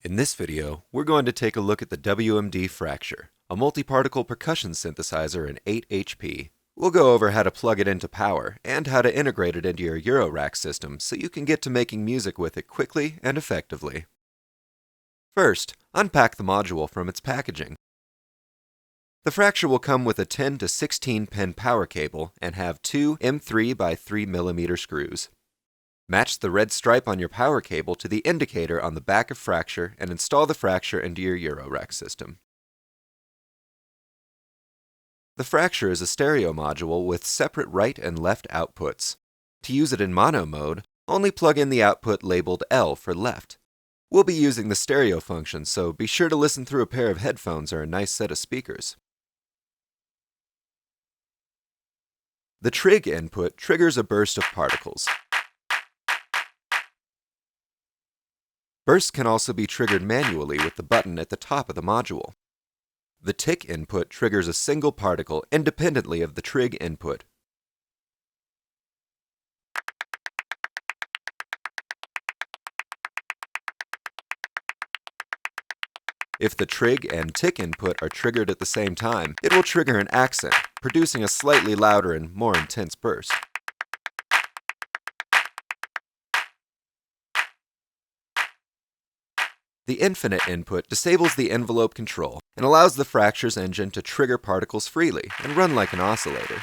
In this video, we're going to take a look at the WMD fracture, a multi-particle percussion synthesizer in 8 HP. We'll go over how to plug it into power and how to integrate it into your Eurorack system so you can get to making music with it quickly and effectively. First, unpack the module from its packaging. The fracture will come with a 10 to 16 pin power cable and have two M3 by 3 mm screws. Match the red stripe on your power cable to the indicator on the back of fracture and install the fracture into your Eurorack system. The fracture is a stereo module with separate right and left outputs. To use it in mono mode, only plug in the output labeled L for left. We'll be using the stereo function, so be sure to listen through a pair of headphones or a nice set of speakers. The Trig input triggers a burst of particles. Bursts can also be triggered manually with the button at the top of the module. The tick input triggers a single particle independently of the Trig input. If the Trig and tick input are triggered at the same time, it will trigger an accent, producing a slightly louder and more intense burst. The infinite input disables the envelope control and allows the fracture's engine to trigger particles freely and run like an oscillator.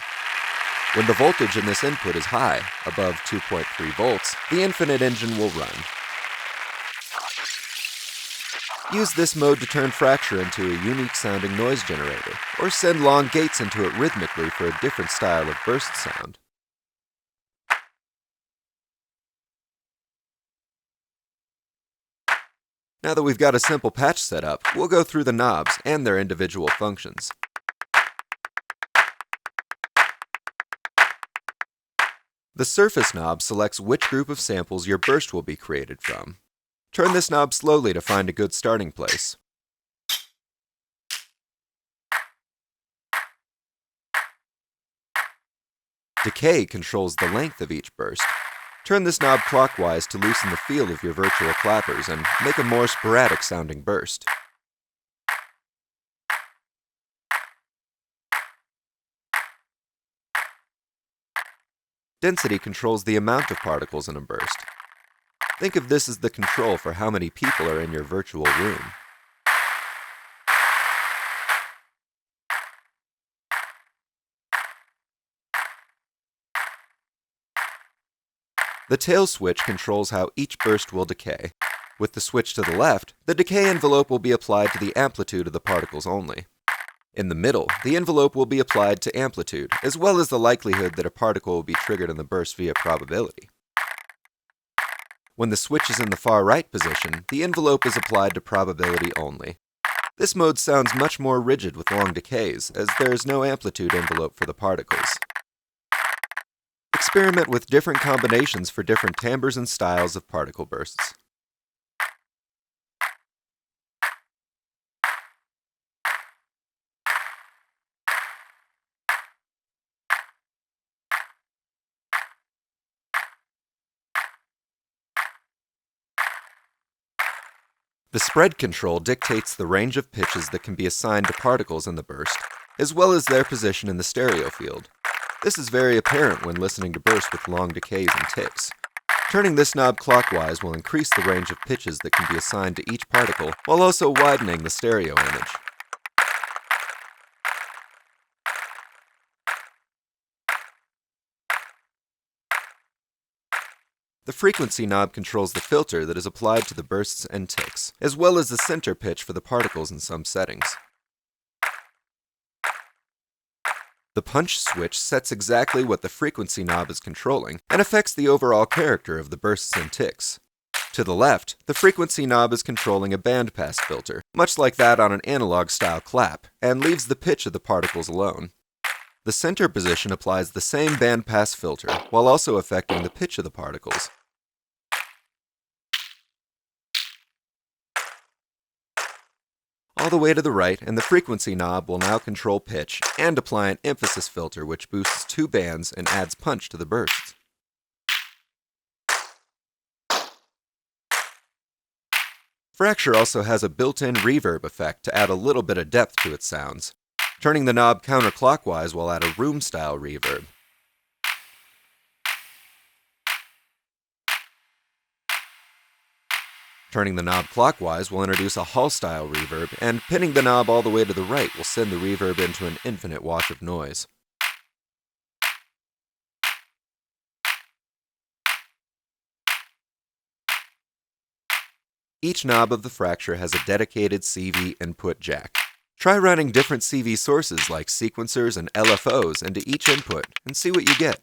When the voltage in this input is high, above 2.3 volts, the infinite engine will run. Use this mode to turn fracture into a unique sounding noise generator, or send long gates into it rhythmically for a different style of burst sound. Now that we've got a simple patch set up, we'll go through the knobs and their individual functions. The surface knob selects which group of samples your burst will be created from. Turn this knob slowly to find a good starting place. Decay controls the length of each burst. Turn this knob clockwise to loosen the feel of your virtual clappers and make a more sporadic sounding burst. Density controls the amount of particles in a burst. Think of this as the control for how many people are in your virtual room. The tail switch controls how each burst will decay. With the switch to the left, the decay envelope will be applied to the amplitude of the particles only. In the middle, the envelope will be applied to amplitude, as well as the likelihood that a particle will be triggered in the burst via probability. When the switch is in the far right position, the envelope is applied to probability only. This mode sounds much more rigid with long decays, as there is no amplitude envelope for the particles. Experiment with different combinations for different timbres and styles of particle bursts. The spread control dictates the range of pitches that can be assigned to particles in the burst, as well as their position in the stereo field. This is very apparent when listening to bursts with long decays and ticks. Turning this knob clockwise will increase the range of pitches that can be assigned to each particle, while also widening the stereo image. The frequency knob controls the filter that is applied to the bursts and ticks, as well as the center pitch for the particles in some settings. The punch switch sets exactly what the frequency knob is controlling and affects the overall character of the bursts and ticks. To the left, the frequency knob is controlling a bandpass filter, much like that on an analog-style clap, and leaves the pitch of the particles alone. The center position applies the same bandpass filter, while also affecting the pitch of the particles. All the way to the right, and the frequency knob will now control pitch and apply an emphasis filter which boosts two bands and adds punch to the bursts. Fracture also has a built-in reverb effect to add a little bit of depth to its sounds. Turning the knob counterclockwise will add a room-style reverb. Turning the knob clockwise will introduce a hall-style reverb, and pinning the knob all the way to the right will send the reverb into an infinite wash of noise. Each knob of the Fracture has a dedicated CV input jack. Try running different CV sources like sequencers and LFOs into each input and see what you get.